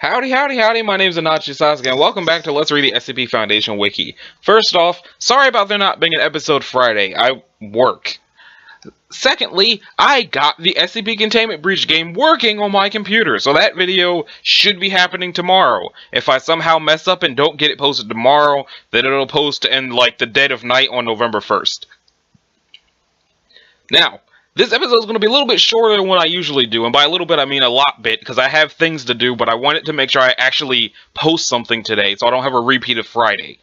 Howdy, howdy, howdy, my name's Anachi Sasuke, and welcome back to Let's Read the SCP Foundation Wiki. First off, sorry about there not being an episode Friday. I work. Secondly, I got the SCP Containment Breach game working on my computer, so that video should be happening tomorrow. If I somehow mess up and don't get it posted tomorrow, then it'll post in, like, the dead of night on November 1st. Now, this episode is going to be a little bit shorter than what I usually do, and by a little bit I mean a lot bit, because I have things to do, but I wanted to make sure I actually post something today, so I don't have a repeat of Friday.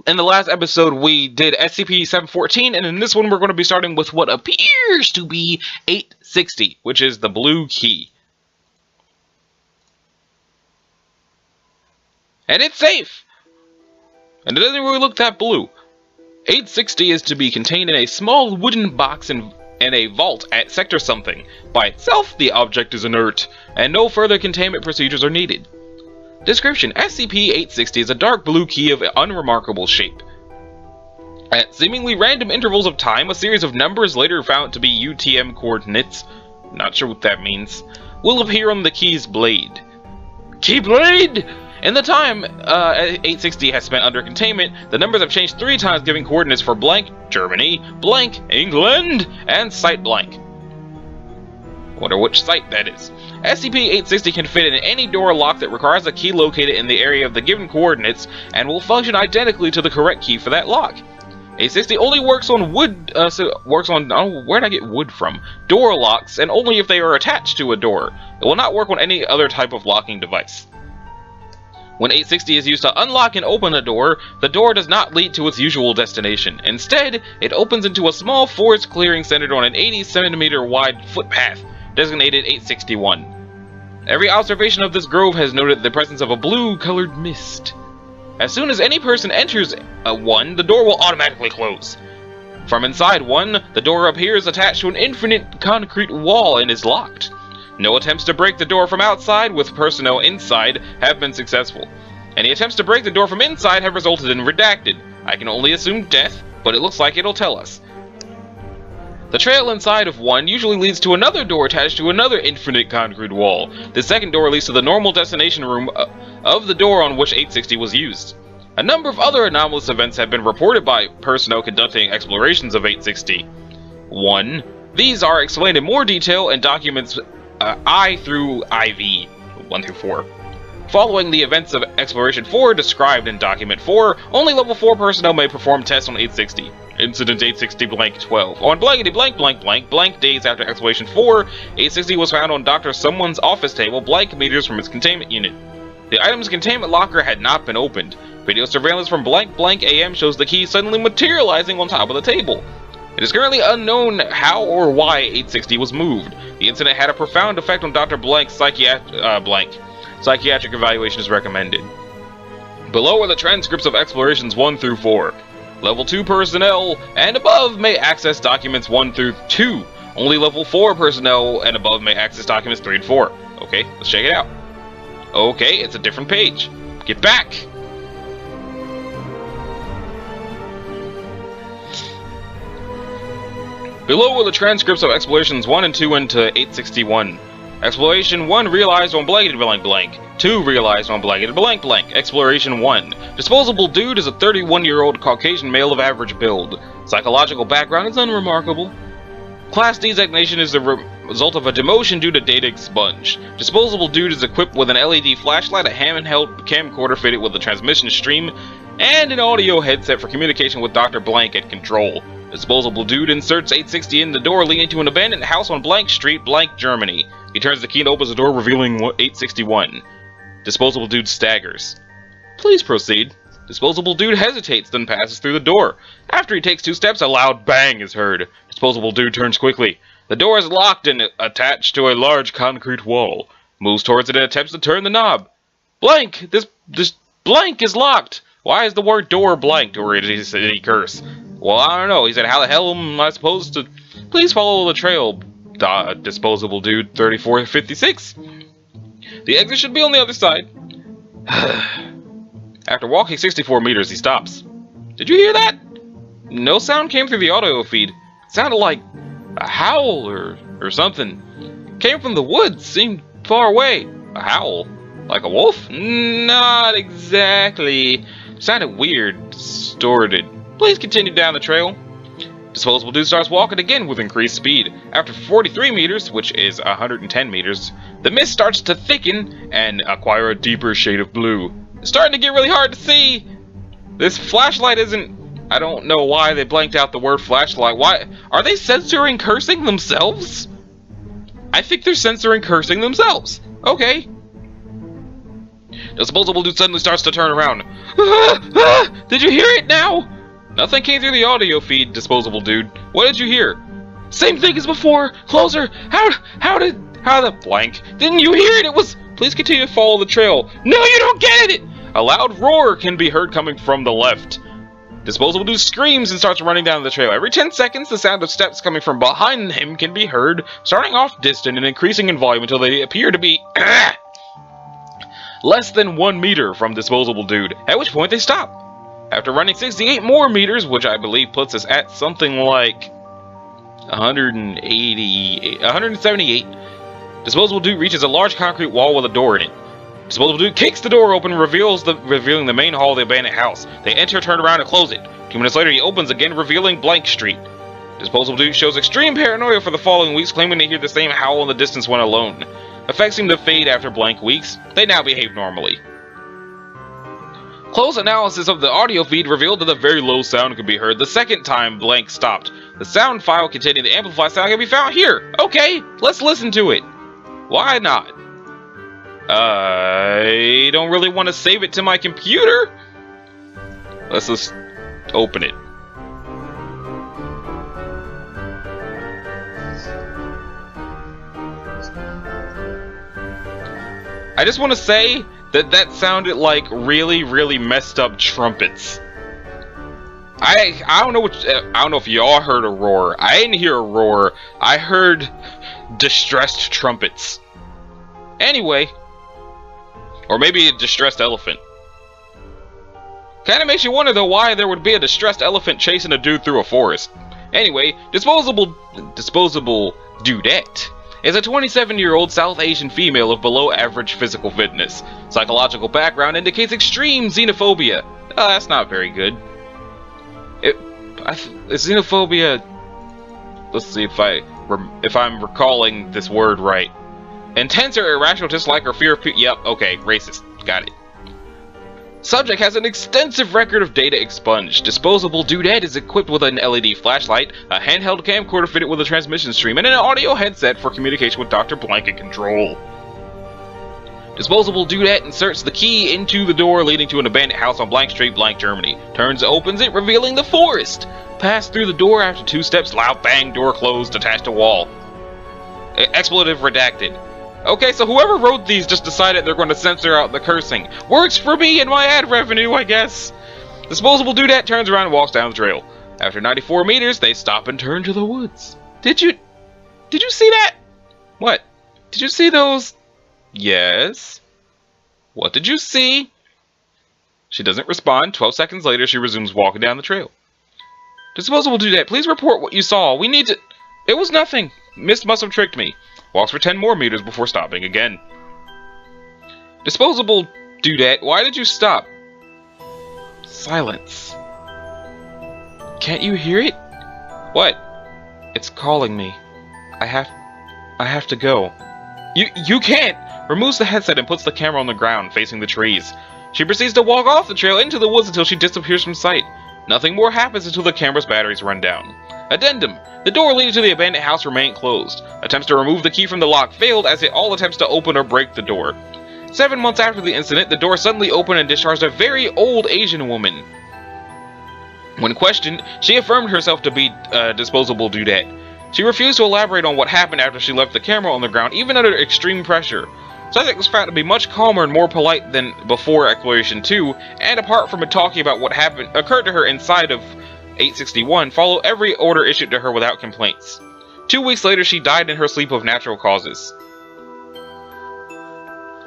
In the last episode, we did SCP-714, and in this one we're going to be starting with what appears to be 860, which is the blue key. And it's safe! And it doesn't really look that blue. 860 is to be contained in a small wooden box in a vault at Sector something. By itself, the object is inert, and no further containment procedures are needed. Description: SCP-860 is a dark blue key of unremarkable shape. At seemingly random intervals of time, a series of numbers, later found to be UTM coordinates, not sure what that means, will appear on the key's blade. Keyblade! In the time 860 has spent under containment, the numbers have changed 3 times, giving coordinates for blank Germany, blank England, and site blank. Wonder which site that is. SCP-860 can fit in any door lock that requires a key located in the area of the given coordinates, and will function identically to the correct key for that lock. 860 only works on where'd I get wood from? Door locks, and only if they are attached to a door. It will not work on any other type of locking device. When 860 is used to unlock and open a door, the door does not lead to its usual destination. Instead, it opens into a small forest clearing centered on an 80-centimeter wide footpath, designated 861. Every observation of this grove has noted the presence of a blue-colored mist. As soon as any person enters one, the door will automatically close. From inside one, the door appears attached to an infinite concrete wall and is locked. No attempts to break the door from outside with personnel inside have been successful. Any attempts to break the door from inside have resulted in redacted. I can only assume death, but it looks like it'll tell us. The trail inside of one usually leads to another door attached to another infinite concrete wall. The second door leads to the normal destination room of the door on which 860 was used. A number of other anomalous events have been reported by personnel conducting explorations of 860. 1. These are explained in more detail in documents I through IV, 1 through 4. Following the events of Exploration 4 described in Document 4, only Level 4 personnel may perform tests on 860. Incident 860-12. On blank days after Exploration 4, 860 was found on Dr. Someone's office table, blank meters from its containment unit. The item's containment locker had not been opened. Video surveillance from blank AM shows the key suddenly materializing on top of the table. It is currently unknown how or why 860 was moved. The incident had a profound effect on Dr. Blank's psychiatric evaluation is recommended. Below are the transcripts of Explorations 1 through 4. Level 2 personnel and above may access documents 1 through 2. Only Level 4 personnel and above may access documents 3 and 4. Okay, let's check it out. Okay, it's a different page. Get back! Below are the transcripts of Explorations 1 and 2 into 861. Exploration 1 realized on blank. 2 realized on blank. Exploration 1. Disposable dude is a 31-year-old Caucasian male of average build. Psychological background is unremarkable. Class designation is the result of a demotion due to data expunged. Disposable dude is equipped with an LED flashlight, a handheld camcorder fitted with a transmission stream, and an audio headset for communication with Dr. Blank at control. Disposable dude inserts 860 in the door leading to an abandoned house on blank street, blank Germany. He turns the key and opens the door, revealing 861. Disposable dude staggers. Please proceed. Disposable dude hesitates, then passes through the door. After he takes 2 steps, a loud bang is heard. Disposable dude turns quickly. The door is locked and attached to a large concrete wall. Moves towards it and attempts to turn the knob. Blank! This blank is locked! Why is the word door blanked, or did he curse? Well, I don't know. He said, how the hell am I supposed to... Please follow the trail, Disposable Dude 3456. The exit should be on the other side. After walking 64 meters, he stops. Did you hear that? No sound came through the audio feed. It sounded like a howl or something. Came from the woods, seemed far away. A howl? Like a wolf? Not exactly. Sounded weird, distorted. Please continue down the trail. Disposable Dude starts walking again with increased speed. After 43 meters, which is 110 meters, the mist starts to thicken and acquire a deeper shade of blue. It's starting to get really hard to see. This flashlight isn't... I don't know why they blanked out the word flashlight. Why? Are they censoring cursing themselves? I think they're censoring cursing themselves. Okay. Disposable Dude suddenly starts to turn around. Did you hear it now? Nothing came through the audio feed, Disposable Dude. What did you hear? Same thing as before. Closer. How the blank? Didn't you hear it? It was... Please continue to follow the trail. No, you don't get it! A loud roar can be heard coming from the left. Disposable Dude screams and starts running down the trail. Every 10 seconds, the sound of steps coming from behind him can be heard, starting off distant and increasing in volume until they appear to be less than 1 meter from Disposable Dude, at which point they stop. After running 68 more meters, which I believe puts us at something like 178, Disposable Dude reaches a large concrete wall with a door in it. Disposable Dude kicks the door open and revealing the main hall of the abandoned house. They enter, turn around, and close it. 2 minutes later, he opens again, revealing Blank Street. Disposable Dude shows extreme paranoia for the following weeks, claiming to hear the same howl in the distance when alone. Effects seem to fade after blank weeks. They now behave normally. Close analysis of the audio feed revealed that a very low sound could be heard the second time Blank stopped. The sound file containing the amplified sound can be found here. Okay, let's listen to it. Why not? I don't really want to save it to my computer. Let's just open it. I just want to say that sounded like really, really messed up trumpets. I don't know if y'all heard a roar. I didn't hear a roar. I heard distressed trumpets. Anyway, or maybe a distressed elephant. Kind of makes you wonder though why there would be a distressed elephant chasing a dude through a forest. Anyway, Disposable Dudette is a 27-year-old South Asian female of below average physical fitness. Psychological background indicates extreme xenophobia. That's not very good. Xenophobia... Let's see if I'm recalling this word right. Intense or irrational dislike or fear of people... Yep, okay, racist. Got it. Subject has an extensive record of data expunged. Disposable Dudette is equipped with an LED flashlight, a handheld camcorder fitted with a transmission stream, and an audio headset for communication with Dr. Blanket Control. Disposable Dudette inserts the key into the door leading to an abandoned house on Blank Street, Blank, Germany. Turns, opens it, revealing the forest. Pass through the door after 2 steps, loud bang, door closed, attached to wall. Expletive redacted. Okay, so whoever wrote these just decided they're going to censor out the cursing. Works for me and my ad revenue, I guess. Disposable Dudette turns around and walks down the trail. After 94 meters, they stop and turn to the woods. Did you see that? What? Did you see those? Yes. What did you see? She doesn't respond. 12 seconds later, she resumes walking down the trail. Disposable Dudette, please report what you saw. We need to... It was nothing. Mist must have tricked me. Walks for 10 more meters before stopping again. Disposable Dudette, why did you stop? Silence. Can't you hear it? What? It's calling me. I have to go. You can't! Removes the headset and puts the camera on the ground, facing the trees. She proceeds to walk off the trail into the woods until she disappears from sight. Nothing more happens until the camera's batteries run down. Addendum. The door leading to the abandoned house remained closed. Attempts to remove the key from the lock failed as all attempts to open or break the door. 7 months after the incident, the door suddenly opened and discharged a very old Asian woman. When questioned, she affirmed herself to be Disposable Dudette. She refused to elaborate on what happened after she left the camera on the ground, even under extreme pressure. Subject was found to be much calmer and more polite than before Exploration 2, and apart from talking about what occurred to her inside of 861, follow every order issued to her without complaints. 2 weeks later, she died in her sleep of natural causes.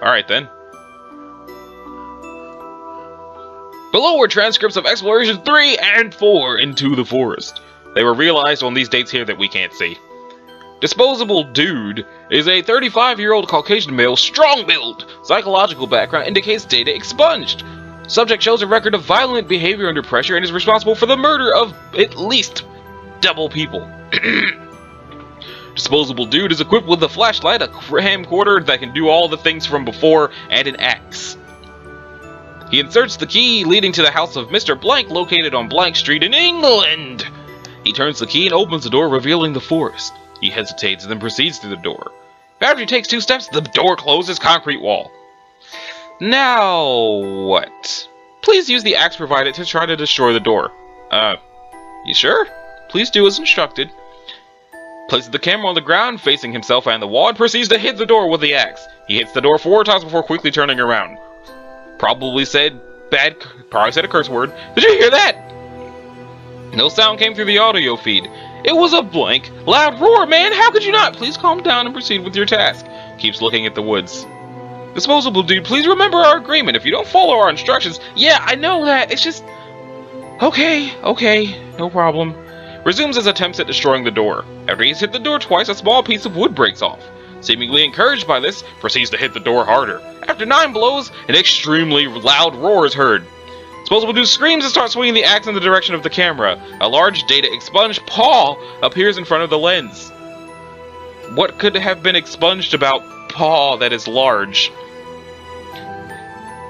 Alright then. Below were transcripts of Exploration 3 and 4 Into the Forest. They were realized on these dates here that we can't see. Disposable Dude is a 35-year-old Caucasian male, strong build. Psychological background indicates data expunged. Subject shows a record of violent behavior under pressure and is responsible for the murder of at least double people. Disposable Dude is equipped with a flashlight, a camcorder that can do all the things from before, and an axe. He inserts the key leading to the house of Mr. Blank located on Blank Street in England. He turns the key and opens the door, revealing the forest. He hesitates and then proceeds through the door. After he takes 2 steps, the door closes, concrete wall. Now what? Please use the axe provided to try to destroy the door. You sure? Please do as instructed. Places the camera on the ground, facing himself and the wall, and proceeds to hit the door with the axe. He hits the door 4 times before quickly turning around. Probably said a curse word. Did you hear that? No sound came through the audio feed. It was a blank, loud roar, man! How could you not? Please calm down and proceed with your task. Keeps looking at the woods. Disposable Dude, please remember our agreement. If you don't follow our instructions... Yeah, I know that. It's just... Okay, no problem. Resumes his attempts at destroying the door. After he's hit the door twice, a small piece of wood breaks off. Seemingly encouraged by this, proceeds to hit the door harder. After 9 blows, an extremely loud roar is heard. Disposable Dude screams and starts swinging the axe in the direction of the camera. A large data expunged paw appears in front of the lens. What could have been expunged about paw that is large?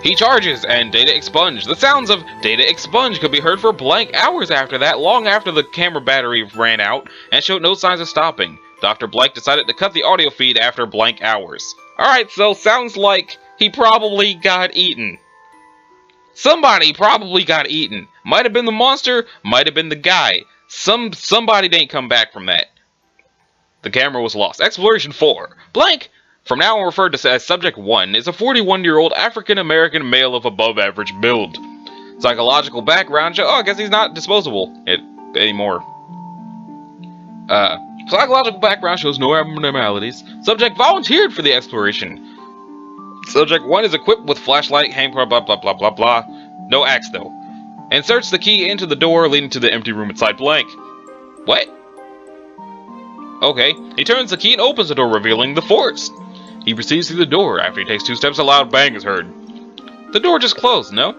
He charges, and data expunged. The sounds of data expunged could be heard for blank hours after that, long after the camera battery ran out, and showed no signs of stopping. Dr. Blank decided to cut the audio feed after blank hours. Alright, so sounds like he probably got eaten. Somebody probably got eaten. Might have been the monster, might have been the guy. Somebody didn't come back from that. The camera was lost. Exploration 4. Blank, from now on referred to as Subject 1, is a 41-year-old African-American male of above-average build. Psychological background show... Oh, I guess he's not disposable anymore. Psychological background shows no abnormalities. Subject volunteered for the exploration. Subject 1 is equipped with flashlight, blah blah blah blah blah blah. No axe though. Inserts the key into the door leading to the empty room inside Blank. What? Okay. He turns the key and opens the door, revealing the forest. He proceeds through the door. After he takes 2 steps, a loud bang is heard. The door just closed, no?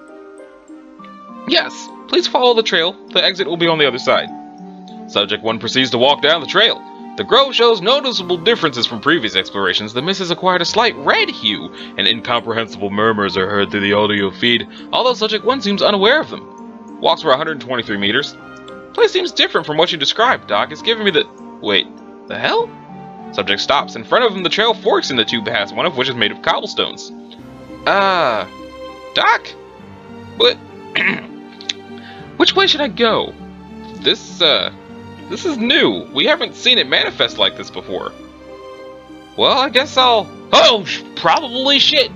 Yes. Please follow the trail. The exit will be on the other side. Subject 1 proceeds to walk down the trail. The grove shows noticeable differences from previous explorations. The mist has acquired a slight red hue, and incomprehensible murmurs are heard through the audio feed, although Subject 1 seems unaware of them. Walks for 123 meters. Place seems different from what you described, Doc. It's giving me the... Wait, the hell? Subject stops. In front of him, the trail forks into 2 paths, one of which is made of cobblestones. Doc? What? Which way should I go? This is new. We haven't seen it manifest like this before. Well, I guess I'll... Oh, probably shit.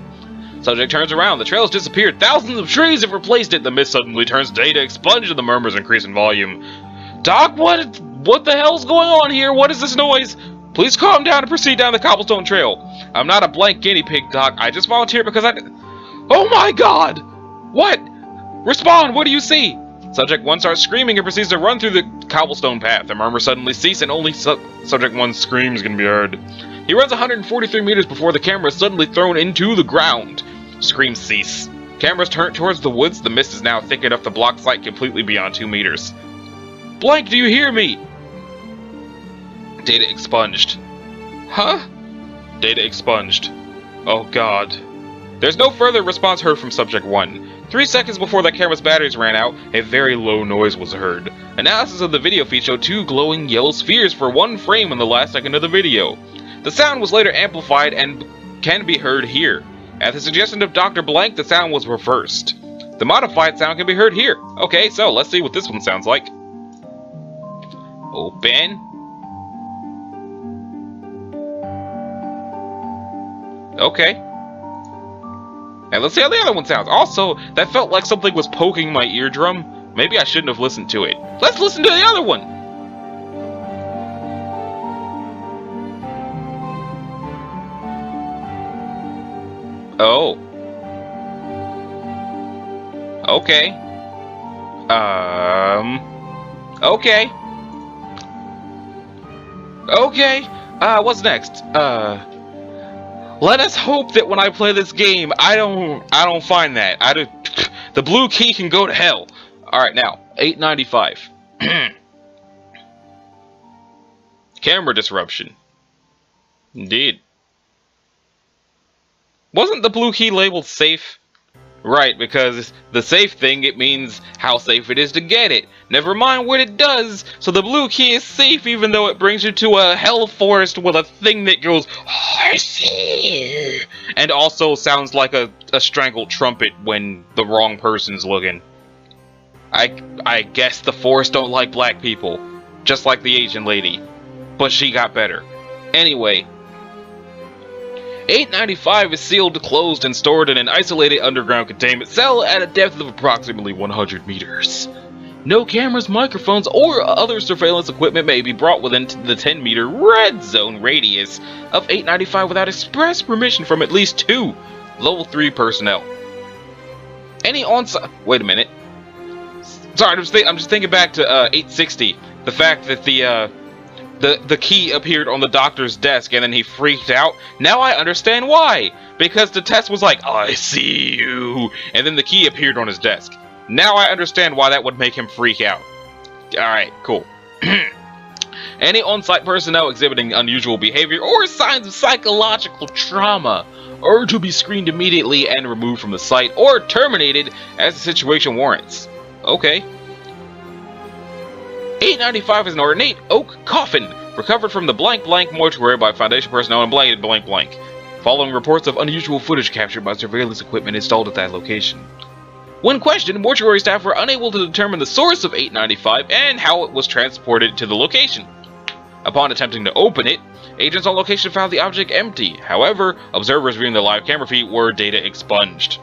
Subject turns around. The trail has disappeared. Thousands of trees have replaced it. The mist suddenly turns data expunged and the murmurs increase in volume. Doc, what the hell's going on here? What is this noise? Please calm down and proceed down the cobblestone trail. I'm not a blank guinea pig, Doc. I just volunteered because I... Oh my god! What? Respond, what do you see? Subject 1 starts screaming and proceeds to run through the cobblestone path. The murmurs suddenly cease and only Subject 1's screams can be heard. He runs 143 meters before the camera is suddenly thrown into the ground. Screams cease. Cameras turn towards the woods. The mist is now thick enough to block sight completely beyond 2 meters. Blank, do you hear me? Data expunged. Huh? Data expunged. Oh god. There's no further response heard from Subject 1. 3 seconds before the camera's batteries ran out, a very low noise was heard. Analysis of the video feed showed 2 glowing yellow spheres for 1 frame in the last second of the video. The sound was later amplified and can be heard here. At the suggestion of Dr. Blank, the sound was reversed. The modified sound can be heard here. Okay, so let's see what this one sounds like. Open. Okay. And let's see how the other one sounds. Also, that felt like something was poking my eardrum. Maybe I shouldn't have listened to it. Let's listen to the other one! Oh. Okay. Okay. Okay. What's next? Let us hope that when I play this game, I don't find that. The blue key can go to hell. Alright, now, 895. Camera disruption. Indeed. Wasn't the blue key labeled safe? Right, because the safe thing, it means how safe it is to get it. Never mind what it does, so the blue key is safe even though it brings you to a hell forest with a thing that goes, I see you, and also sounds like a strangled trumpet when the wrong person's looking. I guess the forest don't like black people, just like the Asian lady, but she got better. Anyway, 895 is sealed, closed, and stored in an isolated underground containment cell at a depth of approximately 100 meters. No cameras, microphones, or other surveillance equipment may be brought within the 10-meter red zone radius of 895 without express permission from at least 2 level 3 personnel. Any on-site... Wait a minute. Sorry, I'm just thinking back to 860. The fact that the key appeared on the doctor's desk and then he freaked out. Now I understand why. Because the test was like, I see you. And then the key appeared on his desk. Now I understand why that would make him freak out. Alright, cool. Any on-site personnel exhibiting unusual behavior or signs of psychological trauma are to be screened immediately and removed from the site or terminated as the situation warrants. Okay. 895 is an ornate oak coffin recovered from the blank blank mortuary by Foundation personnel and blank blank blank, following reports of unusual footage captured by surveillance equipment installed at that location. When questioned, mortuary staff were unable to determine the source of 895 and how it was transported to the location. Upon attempting to open it, agents on location found the object empty. However, observers viewing the live camera feed were data expunged.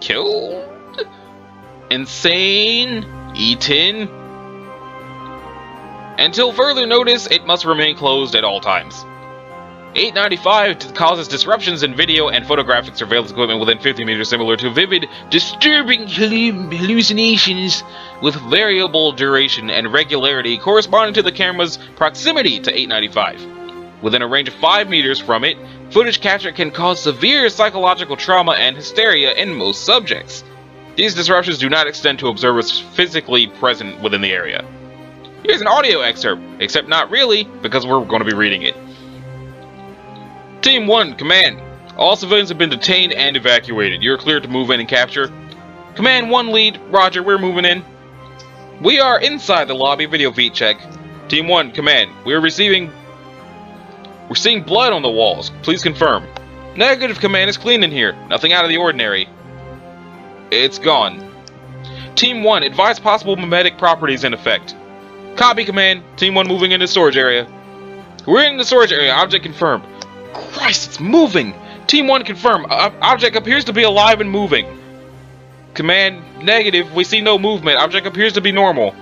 Killed? Insane? Eaten? Until further notice, it must remain closed at all times. 895 causes disruptions in video and photographic surveillance equipment within 50 meters, similar to vivid, disturbing hallucinations with variable duration and regularity corresponding to the camera's proximity to 895. Within a range of 5 meters from it, footage capture can cause severe psychological trauma and hysteria in most subjects. These disruptions do not extend to observers physically present within the area. Here's an audio excerpt, except not really, because we're going to be reading it. Team 1, Command. All civilians have been detained and evacuated. You're cleared to move in and capture. Command 1 lead, Roger, we're moving in. We are inside the lobby, video feed check. Team 1, Command. We're seeing blood on the walls. Please confirm. Negative, Command, it's clean in here. Nothing out of the ordinary. It's gone. Team 1, advise possible mimetic properties in effect. Copy, Command. Team 1 moving into storage area. We're in the storage area. Object confirmed. Christ, it's moving! Team 1 confirm. Object appears to be alive and moving. Command, negative. We see no movement. Object appears to be normal.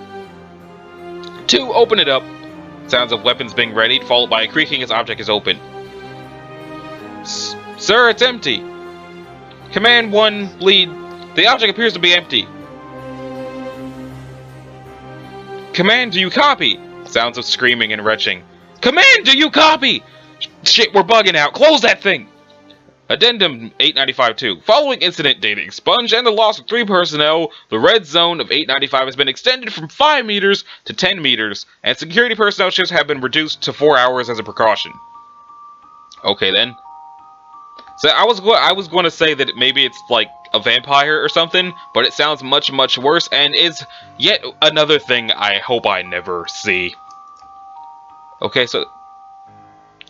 2, open it up. Sounds of weapons being readied, followed by a creaking as object is open. Sir, it's empty. Command 1, lead. The object appears to be empty. Command, do you copy? Sounds of screaming and retching. Command, do you copy? Shit, we're bugging out. Close that thing! Addendum 895-2. Following incident data expunged and the loss of 3 personnel, the red zone of 895 has been extended from 5 meters to 10 meters, and security personnel shifts have been reduced to 4 hours as a precaution. Okay then. So I was going to say that maybe it's like a vampire or something, but it sounds much, much worse and is yet another thing I hope I never see. Okay, so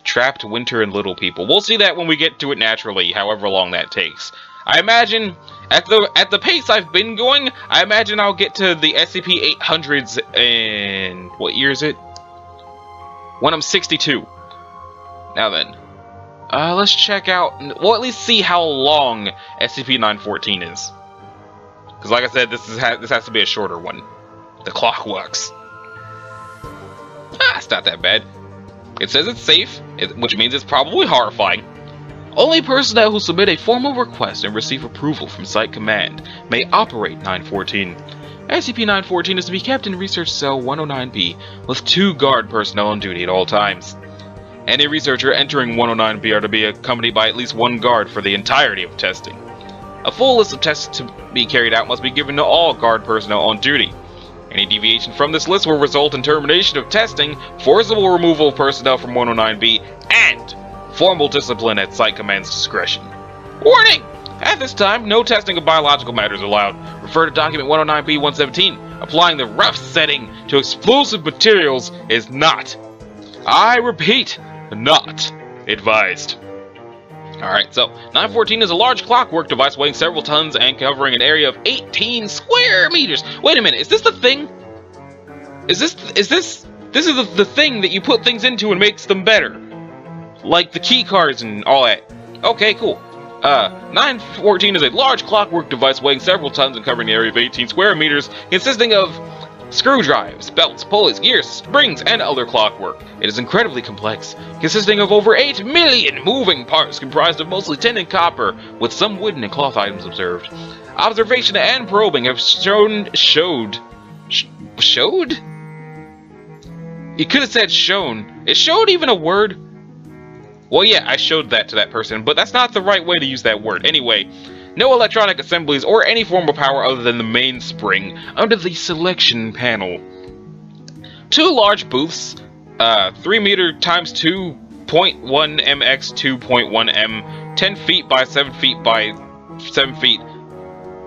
trapped winter and little people. We'll see that when we get to it naturally, however long that takes. I imagine at the pace I've been going, I imagine I'll get to the SCP 800s in what year is it? When I'm 62. Now then. Let's check out, well, at least see how long SCP-914 is. Because like I said, this has to be a shorter one. The clock works. It's not that bad. It says it's safe, which means it's probably horrifying. Only personnel who submit a formal request and receive approval from Site Command may operate 914. SCP-914 is to be kept in Research Cell 109B with 2 guard personnel on duty at all times. Any researcher entering 109B are to be accompanied by at least one guard for the entirety of testing. A full list of tests to be carried out must be given to all guard personnel on duty. Any deviation from this list will result in termination of testing, forcible removal of personnel from 109B, and formal discipline at Site Command's discretion. Warning! At this time, no testing of biological matter is allowed. Refer to document 109B-117. Applying the rough setting to explosive materials is not, I repeat, not advised. Alright, so 914 is a large clockwork device weighing several tons and covering an area of 18 square meters. Wait a minute, is this the thing? This is the thing that you put things into and makes them better? Like the key cards and all that. Okay, cool. 914 is a large clockwork device weighing several tons and covering an area of 18 square meters, consisting of screwdrives, belts, pulleys, gears, springs, and other clockwork. It is incredibly complex, consisting of over 8 million moving parts comprised of mostly tin and copper, with some wooden and cloth items observed. Observation and probing have showed? You could have said shown. Is showed even a word? Well, yeah, I showed that to that person, but that's not the right way to use that word. Anyway, no electronic assemblies or any form of power other than the mainspring under the selection panel. 2 large booths, 3 meter times 2.1 m x 2.1 m, 10 feet by 7 feet by 7 feet.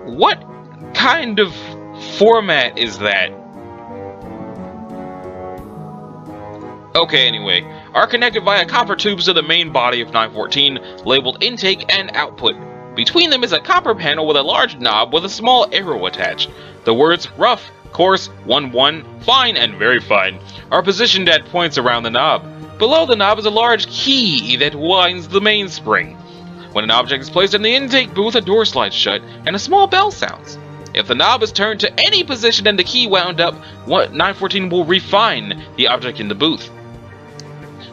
What kind of format is that? Okay, anyway, are connected via copper tubes to the main body of 914, labeled intake and output. Between them is a copper panel with a large knob with a small arrow attached. The words rough, coarse, 1-1, fine, and very fine are positioned at points around the knob. Below the knob is a large key that winds the mainspring. When an object is placed in the intake booth, a door slides shut and a small bell sounds. If the knob is turned to any position and the key wound up, 914 will refine the object in the booth.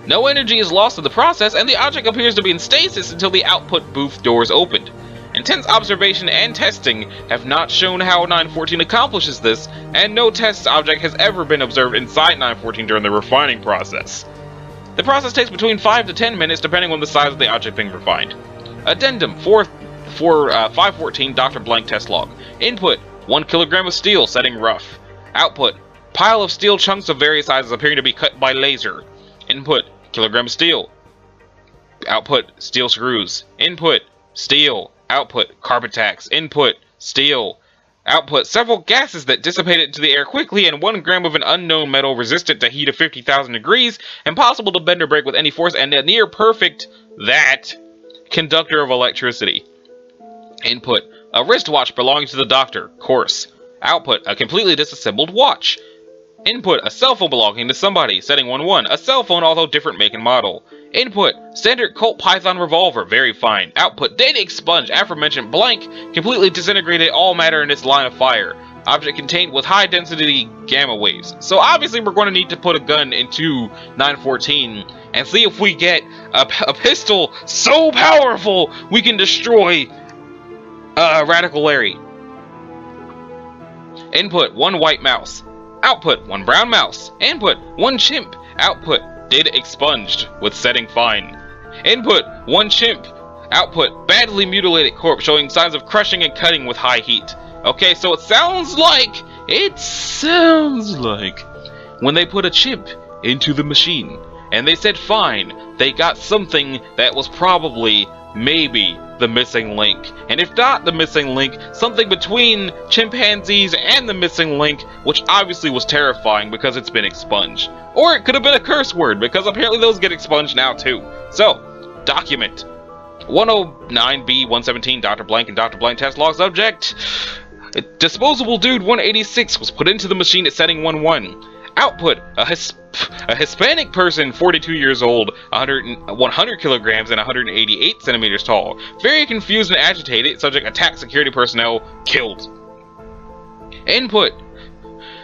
No energy is lost in the process, and the object appears to be in stasis until the output booth doors opened. Intense observation and testing have not shown how 914 accomplishes this, and no test object has ever been observed inside 914 during the refining process. The process takes between 5 to 10 minutes depending on the size of the object being refined. Addendum for 514 Dr. Blank test log. Input, 1 kilogram of steel, setting rough. Output, pile of steel chunks of various sizes appearing to be cut by laser. Input, kilogram of steel. Output, steel screws. Input, steel. Output, carpet tacks. Input, steel. Output, several gases that dissipated into the air quickly, and 1 gram of an unknown metal resistant to heat of 50,000 degrees, impossible to bend or break with any force, and a near perfect, conductor of electricity. Input, a wristwatch belonging to the doctor, coarse. Output, a completely disassembled watch. Input, a cell phone belonging to somebody, setting 1-1, a cell phone although different make and model. Input, standard Colt Python revolver, very fine. Output, data expunged, aforementioned blank, completely disintegrated all matter in its line of fire. Object contained with high density gamma waves. So obviously we're going to need to put a gun into 914 and see if we get a pistol so powerful we can destroy Radical Larry. Input, 1 white mouse. Output, 1 brown mouse. Input, 1 chimp. Output, data expunged with setting fine. Input, 1 chimp. Output, badly mutilated corpse showing signs of crushing and cutting with high heat. Okay, so it sounds like when they put a chimp into the machine and they said fine, they got something that was probably, maybe, the missing link. And if not the missing link, something between chimpanzees and the missing link, which obviously was terrifying because it's been expunged. Or it could have been a curse word, because apparently those get expunged now too. So, document 109B-117 Dr. Blank and Dr. Blank test log subject. Disposable dude 186 was put into the machine at setting 1-1. Output, a Hispanic person, 42 years old, 100 kilograms and 188 centimeters tall. Very confused and agitated, subject attacked security personnel, killed. Input,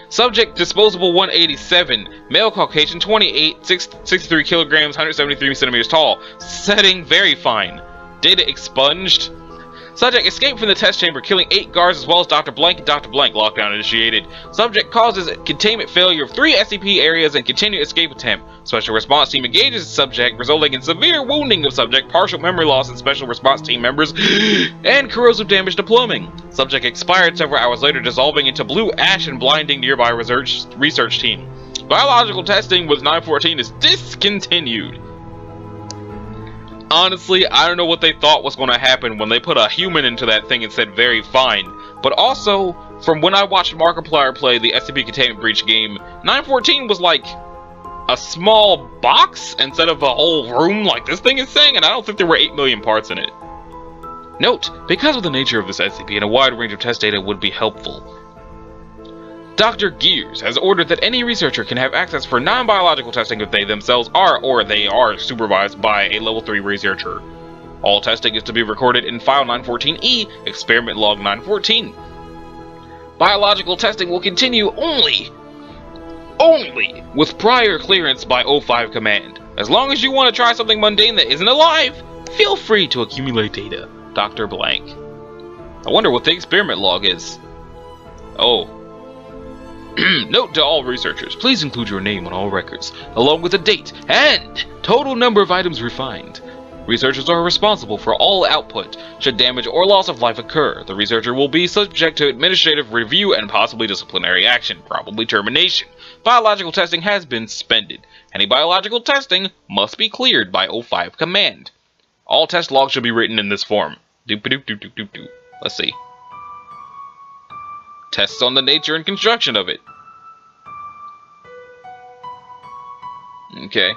subject disposable 187, male Caucasian, 28, 63 kilograms, 173 centimeters tall. Setting very fine. Data expunged. Subject escaped from the test chamber, killing 8 guards as well as Dr. Blank and Dr. Blank. Lockdown initiated. Subject causes containment failure of 3 SCP areas and continued escape attempt. Special response team engages the subject, resulting in severe wounding of subject, partial memory loss in special response team members, and corrosive damage to plumbing. Subject expired several hours later, dissolving into blue ash and blinding nearby research team. Biological testing with 914 is discontinued. Honestly, I don't know what they thought was going to happen when they put a human into that thing and said very fine. But also, from when I watched Markiplier play the SCP Containment Breach game, 914 was like a small box instead of a whole room like this thing is saying, and I don't think there were 8 million parts in it. Note, because of the nature of this SCP and a wide range of test data would be helpful, Dr. Gears has ordered that any researcher can have access for non-biological testing if they themselves are or they are supervised by a level 3 researcher. All testing is to be recorded in File 914E, Experiment Log 914. Biological testing will continue only with prior clearance by O5 Command. As long as you want to try something mundane that isn't alive, feel free to accumulate data. Dr. Blank. I wonder what the experiment log is. Oh. Note to all researchers, please include your name on all records, along with the date and total number of items refined. Researchers are responsible for all output. Should damage or loss of life occur, the researcher will be subject to administrative review and possibly disciplinary action, probably termination. Biological testing has been suspended. Any biological testing must be cleared by O5 Command. All test logs should be written in this form. Let's see. Tests on the nature and construction of it. Okay.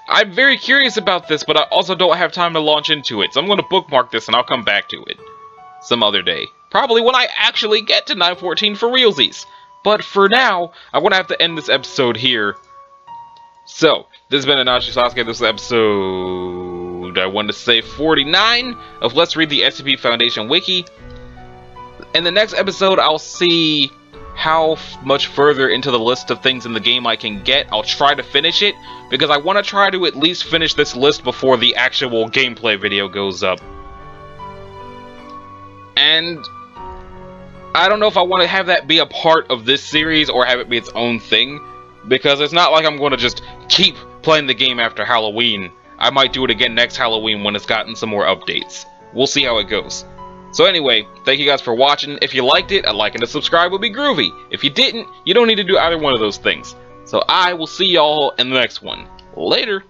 I'm very curious about this, but I also don't have time to launch into it, so I'm going to bookmark this and I'll come back to it some other day. Probably when I actually get to 914 for realsies. But for now, I'm going to have to end this episode here. So, this has been Anachi Sasuke. This is episode, I want to say 49 of Let's Read the SCP Foundation Wiki. In the next episode, I'll see how much further into the list of things in the game I can get. I'll try to finish it, because I want to try to at least finish this list before the actual gameplay video goes up. And I don't know if I want to have that be a part of this series or have it be its own thing, because it's not like I'm going to just keep playing the game after Halloween. I might do it again next Halloween when it's gotten some more updates. We'll see how it goes. So anyway, thank you guys for watching. If you liked it, a like and a subscribe would be groovy. If you didn't, you don't need to do either one of those things. So I will see y'all in the next one. Later.